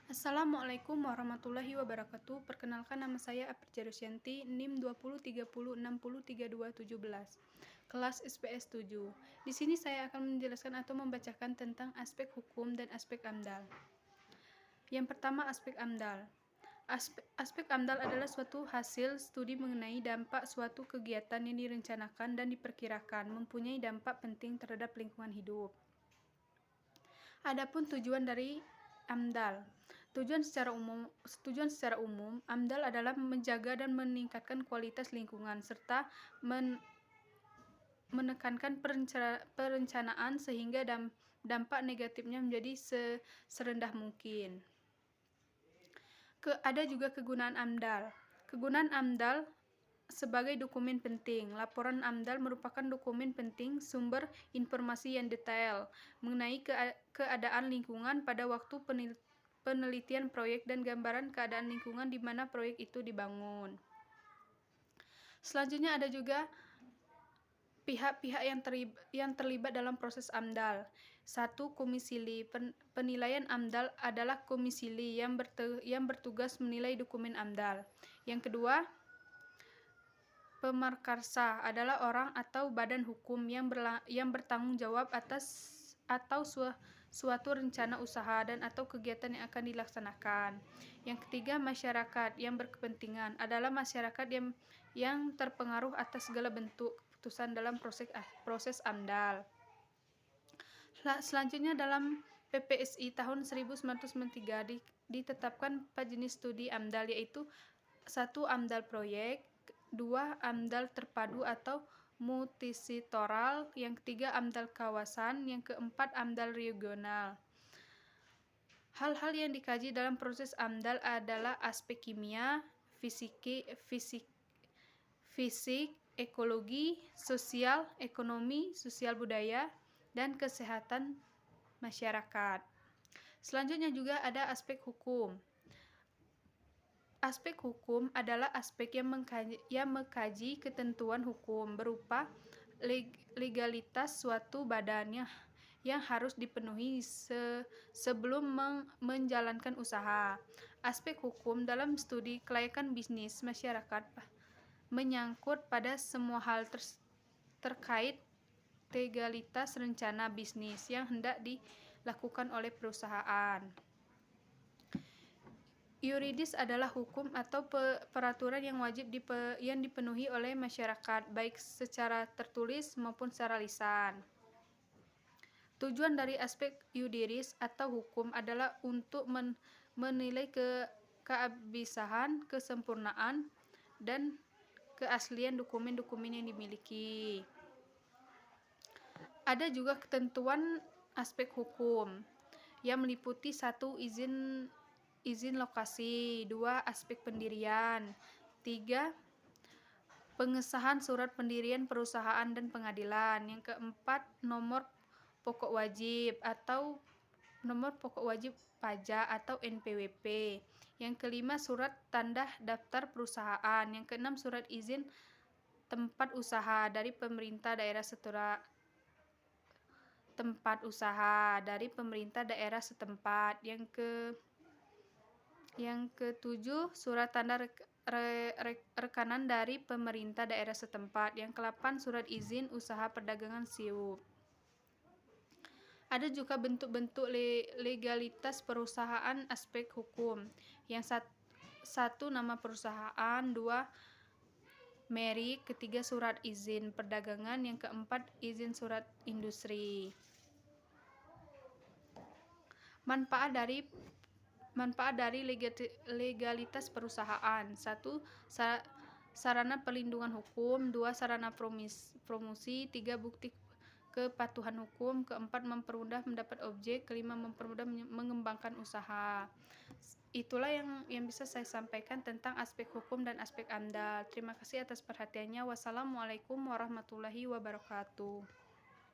Assalamualaikum warahmatullahi wabarakatuh. Perkenalkan, nama saya Aprija Rusyanti, NIM 2030603217, kelas SPS 7. Di sini saya akan menjelaskan atau membacakan tentang aspek hukum dan aspek AMDAL. Yang pertama, aspek AMDAL. Aspek AMDAL adalah suatu hasil studi mengenai dampak suatu kegiatan yang direncanakan dan diperkirakan mempunyai dampak penting terhadap lingkungan hidup. Adapun tujuan dari AMDAL. Tujuan secara umum, AMDAL adalah menjaga dan meningkatkan kualitas lingkungan serta menekankan perencanaan sehingga dampak negatifnya menjadi serendah mungkin. Ada juga kegunaan AMDAL. Kegunaan AMDAL sebagai dokumen penting. Laporan AMDAL merupakan dokumen penting sumber informasi yang detail mengenai keadaan lingkungan pada waktu penelitian proyek dan gambaran keadaan lingkungan di mana proyek itu dibangun. Selanjutnya ada juga pihak-pihak yang terlibat dalam proses AMDAL. 1. Komisili. Penilaian AMDAL adalah komisili yang bertugas menilai dokumen AMDAL. Yang kedua, pemarkarsa adalah orang atau badan hukum yang bertanggung jawab atas atau suatu rencana usaha dan atau kegiatan yang akan dilaksanakan. Yang ketiga, masyarakat yang berkepentingan adalah masyarakat yang terpengaruh atas segala bentuk keputusan dalam proses AMDAL. Selanjutnya, dalam PPSI tahun 1993 ditetapkan 4 jenis studi AMDAL, yaitu 1. AMDAL proyek, 2. AMDAL terpadu atau multisektoral, yang ketiga AMDAL kawasan, yang keempat AMDAL regional. Hal-hal yang dikaji dalam proses AMDAL adalah aspek kimia, fisik, ekologi, sosial, ekonomi, sosial budaya, dan kesehatan masyarakat. Selanjutnya juga ada aspek hukum. Aspek hukum adalah aspek yang mengkaji ketentuan hukum berupa legalitas suatu badan yang harus dipenuhi sebelum menjalankan usaha. Aspek hukum dalam studi kelayakan bisnis masyarakat menyangkut pada semua hal terkait legalitas rencana bisnis yang hendak dilakukan oleh perusahaan. Yuridis adalah hukum atau peraturan yang wajib yang dipenuhi oleh masyarakat, baik secara tertulis maupun secara lisan. Tujuan dari aspek yuridis atau hukum adalah untuk menilai keabsahan, kesempurnaan, dan keaslian dokumen-dokumen yang dimiliki. Ada juga ketentuan aspek hukum yang meliputi 1. Izin lokasi, 2. Aspek pendirian, 3. Pengesahan surat pendirian perusahaan dan pengadilan, yang keempat nomor pokok wajib pajak atau NPWP, yang kelima surat tanda daftar perusahaan, yang keenam surat izin tempat usaha dari pemerintah daerah setempat, yang ketujuh, surat tanda rekanan dari pemerintah daerah setempat. Yang ke-8, surat izin usaha perdagangan SIUP. Ada juga bentuk-bentuk legalitas perusahaan aspek hukum. Yang 1. Nama perusahaan, 2. Merek, ketiga surat izin perdagangan, yang keempat izin surat industri. Manfaat dari legalitas perusahaan. 1. Sarana perlindungan hukum, 2. Sarana promosi, 3. Bukti kepatuhan hukum, keempat mempermudah mendapat objek, kelima mempermudah mengembangkan usaha. Itulah yang bisa saya sampaikan tentang aspek hukum dan aspek AMDAL. Terima kasih atas perhatiannya. Wassalamualaikum warahmatullahi wabarakatuh.